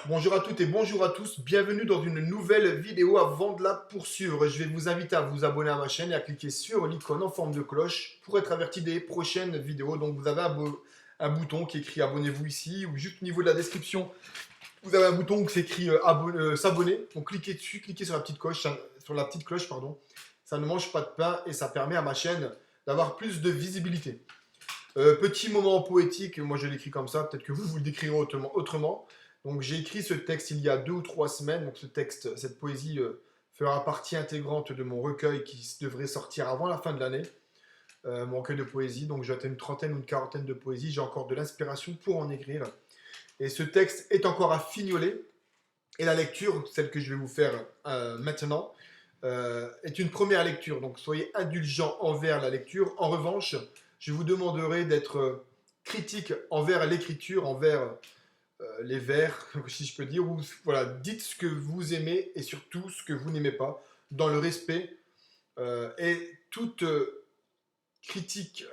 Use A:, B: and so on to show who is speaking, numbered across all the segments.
A: Bonjour à toutes et bonjour à tous, bienvenue dans une nouvelle vidéo. Avant de la poursuivre, je vais vous inviter à vous abonner à ma chaîne et à cliquer sur l'icône en forme de cloche pour être averti des prochaines vidéos. Donc vous avez un bouton qui est écrit abonnez-vous ici, ou juste au niveau de la description, vous avez un bouton où c'est écrit s'abonner. Donc cliquez dessus, cliquez sur la petite cloche, pardon. Ça ne mange pas de pain et ça permet à ma chaîne d'avoir plus de visibilité. Petit moment poétique, moi je l'écris comme ça, peut-être que vous le décrirez autrement. Donc j'ai écrit ce texte il y a 2 ou 3 semaines, donc cette poésie fera partie intégrante de mon recueil qui devrait sortir avant la fin de l'année. Mon recueil de poésie, donc j'ai atteint une trentaine ou une quarantaine de poésies, j'ai encore de l'inspiration pour en écrire. Et ce texte est encore à fignoler, et la lecture, celle que je vais vous faire maintenant, est une première lecture, donc soyez indulgents envers la lecture. En revanche, je vous demanderai d'être critique envers l'écriture, envers les vers, si je peux dire. Ou, voilà, dites ce que vous aimez et surtout ce que vous n'aimez pas, dans le respect. Et toute critique,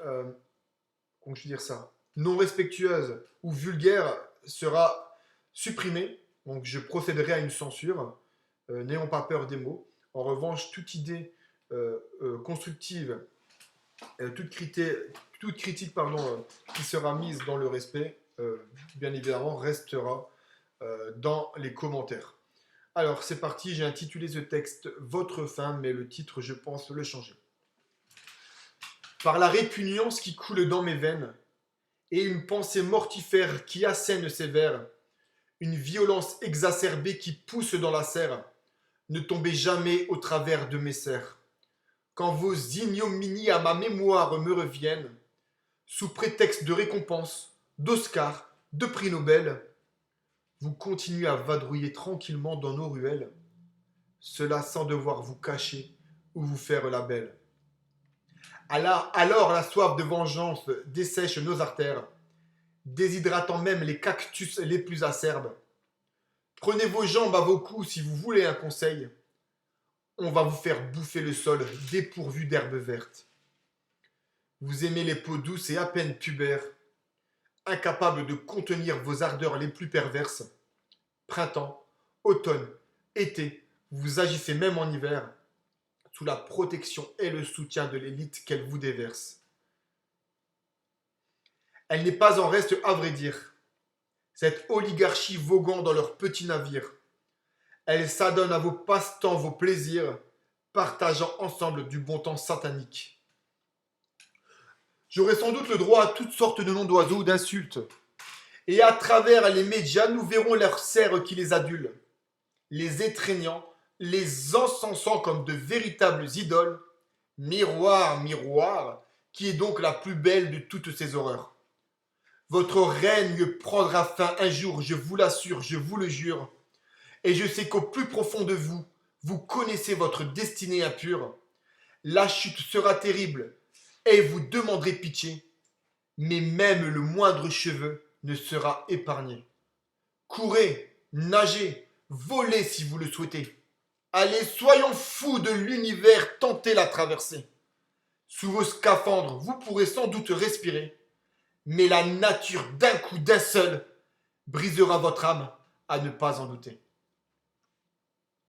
A: comment je veux dire ça, non respectueuse ou vulgaire sera supprimée. Donc je procéderai à une censure. N'ayons pas peur des mots. En revanche, toute idée constructive, toute critique qui sera mise dans le respect, bien évidemment, restera dans les commentaires. Alors, c'est parti, j'ai intitulé ce texte « Votre femme », mais le titre, je pense, le changer. Par la répugnance qui coule dans mes veines, et une pensée mortifère qui assène ses vers, une violence exacerbée qui pousse dans la serre, ne tombez jamais au travers de mes serres. Quand vos ignominies à ma mémoire me reviennent, sous prétexte de récompense, d'Oscar, de prix Nobel, vous continuez à vadrouiller tranquillement dans nos ruelles, cela sans devoir vous cacher ou vous faire la belle. Alors la soif de vengeance dessèche nos artères, déshydratant même les cactus les plus acerbes. Prenez vos jambes à vos coups si vous voulez un conseil. On va vous faire bouffer le sol dépourvu d'herbes vertes. Vous aimez les peaux douces et à peine pubères, incapables de contenir vos ardeurs les plus perverses. Printemps, automne, été, vous agissez même en hiver, sous la protection et le soutien de l'élite qu'elle vous déverse. Elle n'est pas en reste à vrai dire, cette oligarchie voguant dans leurs petits navires. Elle s'adonne à vos passe-temps, vos plaisirs, partageant ensemble du bon temps satanique. J'aurai sans doute le droit à toutes sortes de noms d'oiseaux ou d'insultes. Et à travers les médias, nous verrons leurs serres qui les adulent, les étreignant, les encensant comme de véritables idoles. Miroir, miroir, qui est donc la plus belle de toutes ces horreurs. Votre règne prendra fin un jour, je vous l'assure, je vous le jure. Et je sais qu'au plus profond de vous, vous connaissez votre destinée impure. La chute sera terrible, et vous demanderez pitié, mais même le moindre cheveu ne sera épargné. Courez, nagez, volez si vous le souhaitez. Allez, soyons fous de l'univers, tentez la traversée. Sous vos scaphandres, vous pourrez sans doute respirer, mais la nature d'un coup, d'un seul, brisera votre âme à ne pas en douter.